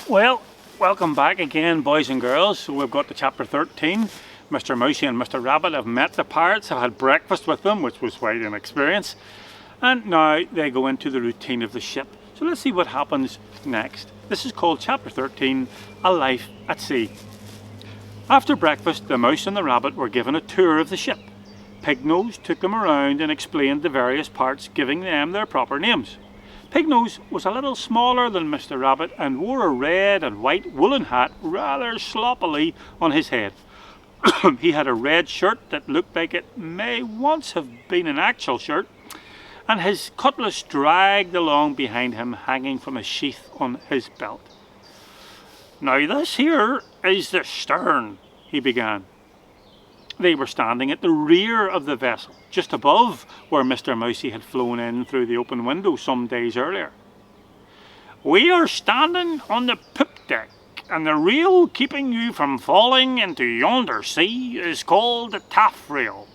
Well, welcome back again, boys and girls. So we've got to chapter 13. Mr. Mousey and Mr. Rabbit have met the pirates, have had breakfast with them, which was quite an experience. And now they go into the routine of the ship. So let's see what happens next. This is called chapter 13, A Life at Sea. After breakfast, the Mouse and the Rabbit were given a tour of the ship. Pignose took them around and explained the various parts, giving them their proper names. Pignose was a little smaller than Mr. Rabbit and wore a red and white woolen hat rather sloppily on his head. He had a red shirt that looked like it may once have been an actual shirt, and his cutlass dragged along behind him, hanging from a sheath on his belt. "Now this here is the stern," he began. They were standing at the rear of the vessel, just above where Mr. Mousey had flown in through the open window some days earlier. "We are standing on the poop deck, and the rail keeping you from falling into yonder sea is called the taffrail.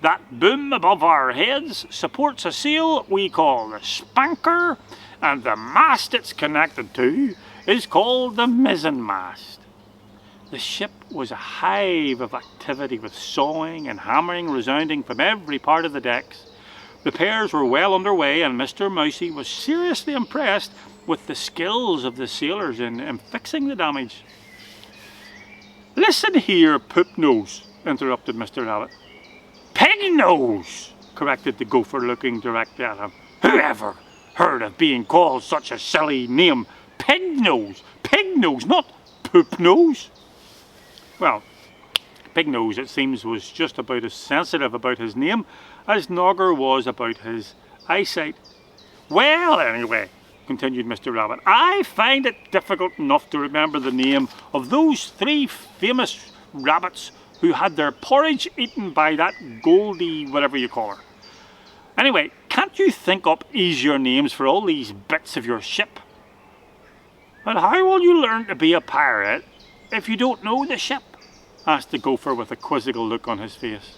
That boom above our heads supports a sail we call the spanker, and the mast it's connected to is called the mizzenmast." The ship was a hive of activity, with sawing and hammering resounding from every part of the decks. Repairs were well underway, and Mr. Mousey was seriously impressed with the skills of the sailors in fixing the damage. "Listen here, Poop-nose," interrupted Mr. Rabbit. "Pig-nose," corrected the gopher, looking directly at him. "Whoever heard of being called such a silly name? Pig-nose! Pig-nose, not Poop-nose!" Well, Pignose, it seems, was just about as sensitive about his name as Nogger was about his eyesight. "Well, anyway," continued Mr. Rabbit, "I find it difficult enough to remember the name of those three famous rabbits who had their porridge eaten by that Goldie whatever you call her. Anyway, can't you think up easier names for all these bits of your ship?" "But how will you learn to be a pirate if you don't know the ship?" asked the gopher with a quizzical look on his face.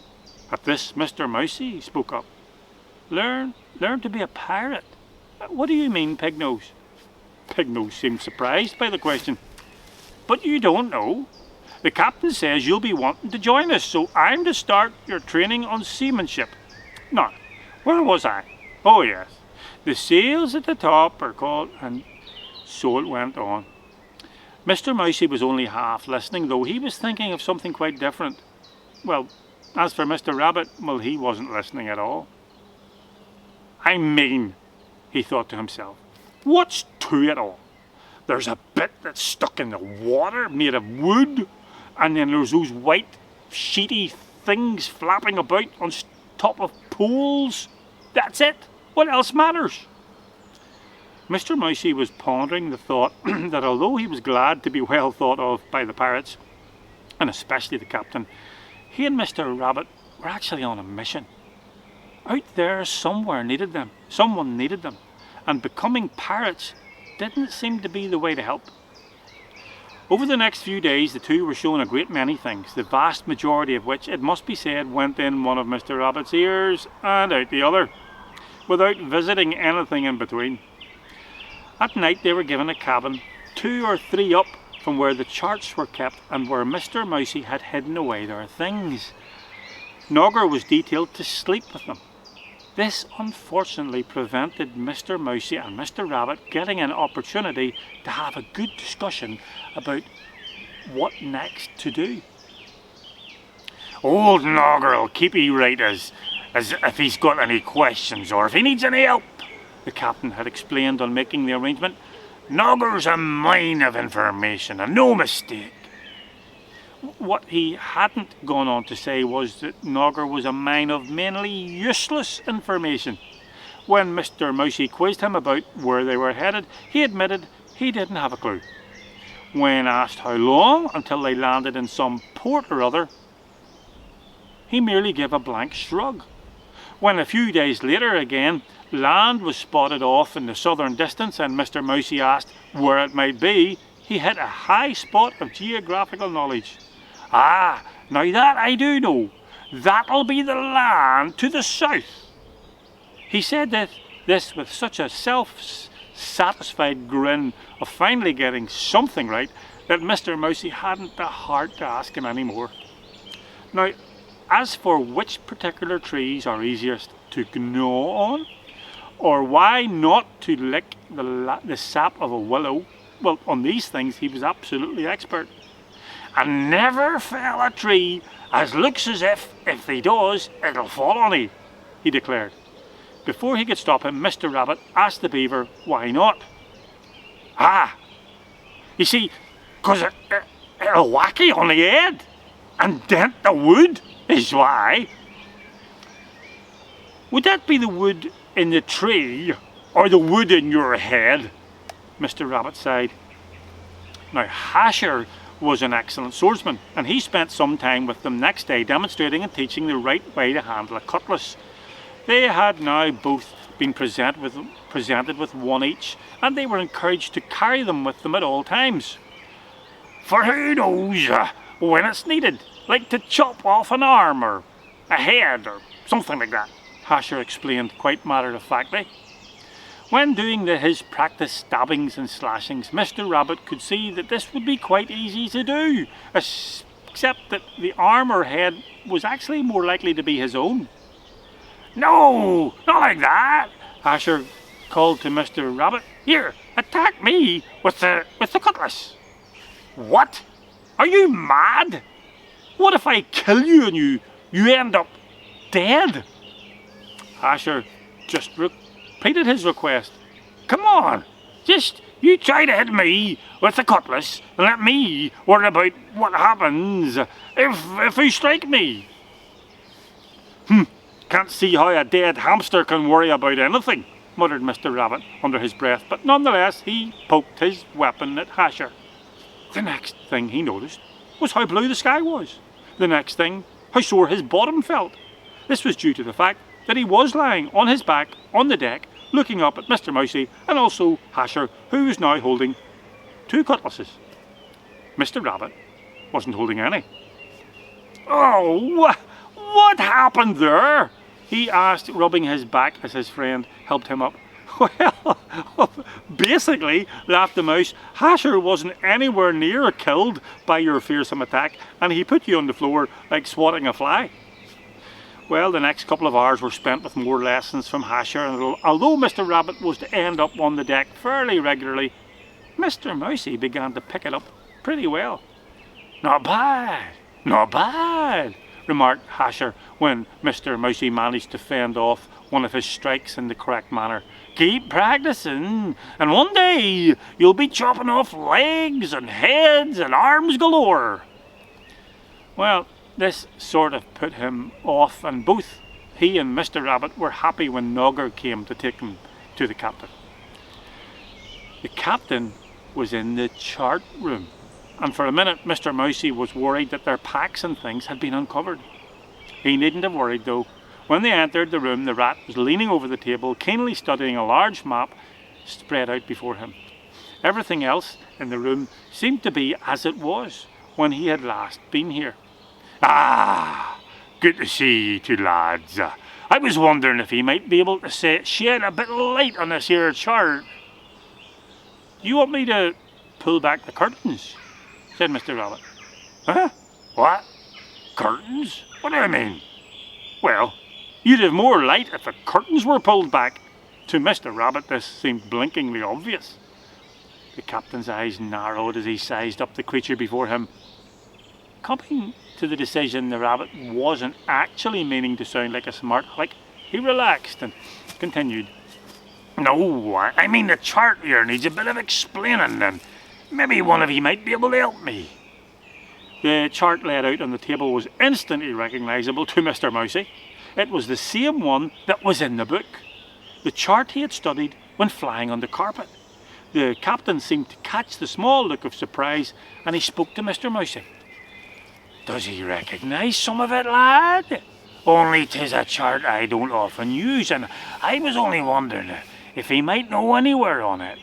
At this, Mr. Mousey spoke up. Learn to be a pirate? What do you mean, Pignose?" Pignose seemed surprised by the question. "But you don't know? The captain says you'll be wanting to join us, so I'm to start your training on seamanship. Now, where was I? Oh yes, the sails at the top are called..." And so it went on. Mr. Mousey was only half listening, though he was thinking of something quite different. Well, as for Mr. Rabbit, well, he wasn't listening at all. "I mean," he thought to himself, "what's to it all? There's a bit that's stuck in the water, made of wood, and then there's those white, sheety things flapping about on top of poles. That's it. What else matters?" Mr. Mousey was pondering the thought that although he was glad to be well thought of by the pirates, and especially the captain, he and Mr. Rabbit were actually on a mission. Out there someone needed them, and becoming pirates didn't seem to be the way to help. Over the next few days, the two were shown a great many things, the vast majority of which, it must be said, went in one of Mr. Rabbit's ears and out the other, without visiting anything in between. At night they were given a cabin, 2 or 3 up from where the charts were kept and where Mr. Mousey had hidden away their things. Nogger was detailed to sleep with them. This unfortunately prevented Mr. Mousey and Mr. Rabbit getting an opportunity to have a good discussion about what next to do. "Old Nogger'll keep you right as if he's got any questions or if he needs any help," the captain had explained on making the arrangement. "Nogger's a mine of information, and no mistake." What he hadn't gone on to say was that Nogger was a mine of mainly useless information. When Mr. Mousey quizzed him about where they were headed, he admitted he didn't have a clue. When asked how long until they landed in some port or other, he merely gave a blank shrug. When a few days later again land was spotted off in the southern distance and Mr. Mousey asked where it might be, he hit a high spot of geographical knowledge. "Ah, now that I do know. That'll be the land to the south." He said this with such a satisfied grin of finally getting something right that Mr. Mousey hadn't the heart to ask him any more. Now, as for which particular trees are easiest to gnaw on, or why not to lick the sap of a willow, well, on these things he was absolutely expert. And never fell a tree as looks as if they does, it'll fall on 'ee, he declared. Before he could stop him, Mr. Rabbit asked the beaver why not. Ah, you see, 'cause it'll whack 'ee on the head and dent the wood is why. Would that be the wood in the tree or the wood in your head? Mr. Rabbit sighed. Now, Hasher was an excellent swordsman, and he spent some time with them next day demonstrating and teaching the right way to handle a cutlass. They had now both been presented with one each, and they were encouraged to carry them with them at all times. For who knows when it's needed, like to chop off an arm or a head or something like that, Hasher explained quite matter-of-factly. When doing his practice stabbings and slashings, Mr. Rabbit could see that this would be quite easy to do, except that the arm or head was actually more likely to be his own. No, not like that, Hasher called to Mr. Rabbit. Here, attack me with the cutlass. What? Are you mad? What if I kill you and you end up dead? Hasher just repeated his request. Come on, just you try to hit me with the cutlass and let me worry about what happens if you strike me. Can't see how a dead hamster can worry about anything, muttered Mr. Rabbit under his breath, but nonetheless he poked his weapon at Hasher. The next thing he noticed was how blue the sky was. The next thing, how sore his bottom felt. This was due to the fact that he was lying on his back on the deck, looking up at Mr. Mousey and also Hasher, who was now holding 2 cutlasses. Mr. Rabbit wasn't holding any. Oh, what happened there? He asked, rubbing his back as his friend helped him up. Well, basically, laughed the mouse, Hasher wasn't anywhere near killed by your fearsome attack, and he put you on the floor like swatting a fly. Well, the next couple of hours were spent with more lessons from Hasher, and although Mr. Rabbit was to end up on the deck fairly regularly, Mr. Mousey began to pick it up pretty well. Not bad, remarked Hasher when Mr. Mousey managed to fend off one of his strikes in the correct manner. Keep practicing, and one day you'll be chopping off legs and heads and arms galore. Well, this sort of put him off, and both he and Mr. Rabbit were happy when Nogger came to take him to the captain. The captain was in the chart room, and for a minute Mr. Mousey was worried that their packs and things had been uncovered. He needn't have worried though. When they entered the room, the rat was leaning over the table, keenly studying a large map spread out before him. Everything else in the room seemed to be as it was when he had last been here. Ah, good to see you two lads. I was wondering if he might be able to shed a bit of light on this here chart. Do you want me to pull back the curtains? Said Mr. Rabbit. Huh? What? Curtains? What do you mean? Well, you'd have more light if the curtains were pulled back. To Mr. Rabbit this seemed blinkingly obvious. The captain's eyes narrowed as he sized up the creature before him. Coming to the decision the rabbit wasn't actually meaning to sound like a smart aleck, he relaxed and continued. No, I mean the chart here needs a bit of explaining, and maybe one of you might be able to help me. The chart laid out on the table was instantly recognisable to Mr. Mousey. It was the same one that was in the book, the chart he had studied when flying on the carpet. The captain seemed to catch the small look of surprise, and he spoke to Mr. Mousey. Does he recognise some of it, lad? Only 'tis a chart I don't often use, and I was only wondering if he might know anywhere on it.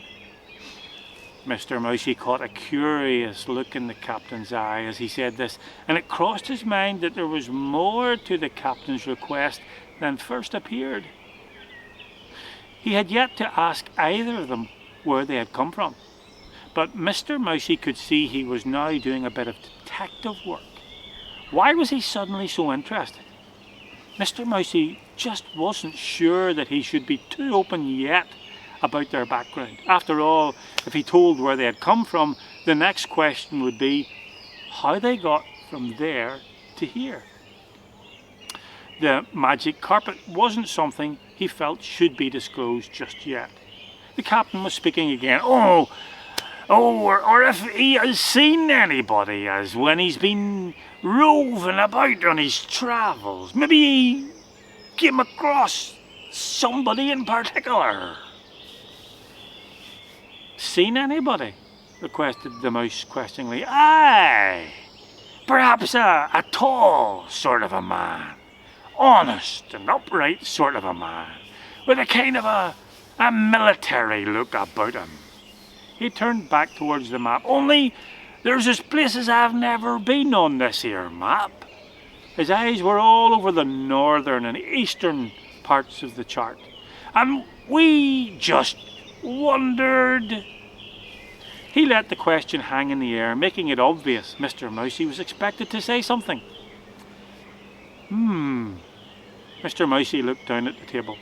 Mr. Mousey caught a curious look in the captain's eye as he said this, and it crossed his mind that there was more to the captain's request than first appeared. He had yet to ask either of them where they had come from. But Mr. Mousey could see he was now doing a bit of detective work. Why was he suddenly so interested? Mr. Mousey just wasn't sure that he should be too open yet about their background. After all, if he told where they had come from, the next question would be how they got from there to here. The magic carpet wasn't something he felt should be disclosed just yet. The captain was speaking again. Or if he has seen anybody as when he's been roving about on his travels. Maybe he came across somebody in particular. Seen anybody? Requested the mouse questioningly. Aye, perhaps a tall sort of a man. Honest and upright sort of a man, with a kind of a military look about him. He turned back towards the map. Only there's as places I've never been on this here map. His eyes were all over the northern and eastern parts of the chart. And we just wondered. He let the question hang in the air, making it obvious Mr. Mousey was expected to say something. Mr. Mousey looked down at the table.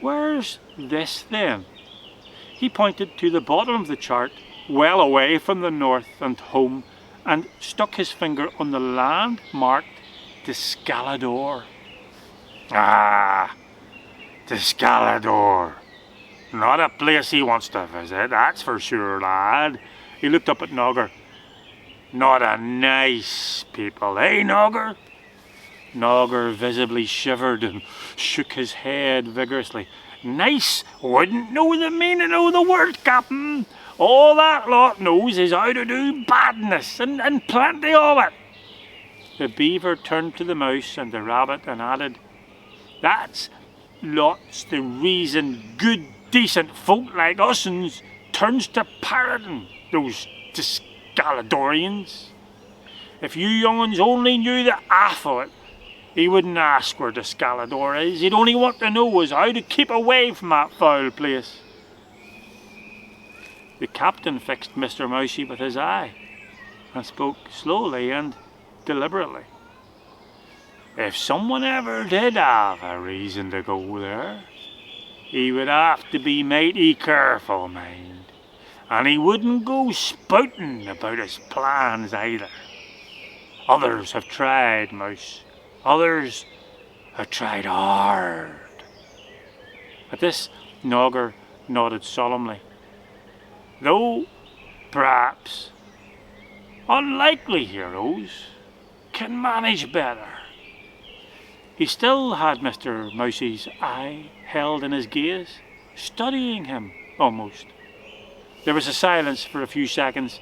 Where's this then? He pointed to the bottom of the chart, well away from the north and home, and stuck his finger on the land marked Descalador. Ah, Descalador. Not a place he wants to visit, that's for sure, lad. He looked up at Nogger. Not a nice people, eh, Nogger? Nogger visibly shivered and shook his head vigorously. Nice wouldn't know the meaning of the word, Captain. All that lot knows is how to do badness, and plenty of it. The beaver turned to the mouse and the rabbit and added, That's lots the reason good, decent folk like us'uns turns to parroting those Descaladorians. If you young'uns only knew the half of it, he wouldn't ask where Descalador is. He'd only want to know is how to keep away from that foul place. The captain fixed Mr. Mousey with his eye and spoke slowly and deliberately. If someone ever did have a reason to go there, he would have to be mighty careful, mind. And he wouldn't go spouting about his plans either. Others have tried, Mouse. Others have tried hard. At this, Nogger nodded solemnly. Though, perhaps, unlikely heroes can manage better. He still had Mr. Mousey's eye held in his gaze, studying him almost. There was a silence for a few seconds,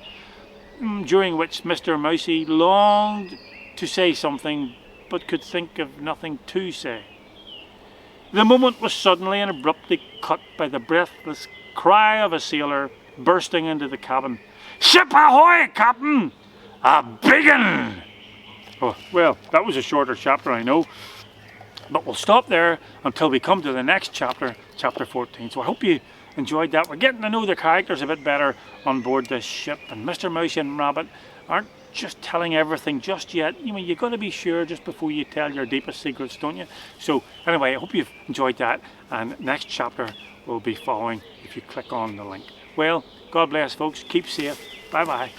during which Mr. Mousey longed to say something, but could think of nothing to say. The moment was suddenly and abruptly cut by the breathless cry of a sailor bursting into the cabin. Ship ahoy, Captain! A big 'un! Oh, well, that was a shorter chapter, I know. But we'll stop there until we come to the next chapter, chapter 14. So I hope you enjoyed that. We're getting to know the characters a bit better on board this ship. And Mr. Mousey and Rabbit aren't just telling everything just yet. You know, you've got to be sure just before you tell your deepest secrets, don't you? So anyway, I hope you've enjoyed that. And next chapter will be following if you click on the link. Well, God bless, folks. Keep safe. Bye-bye.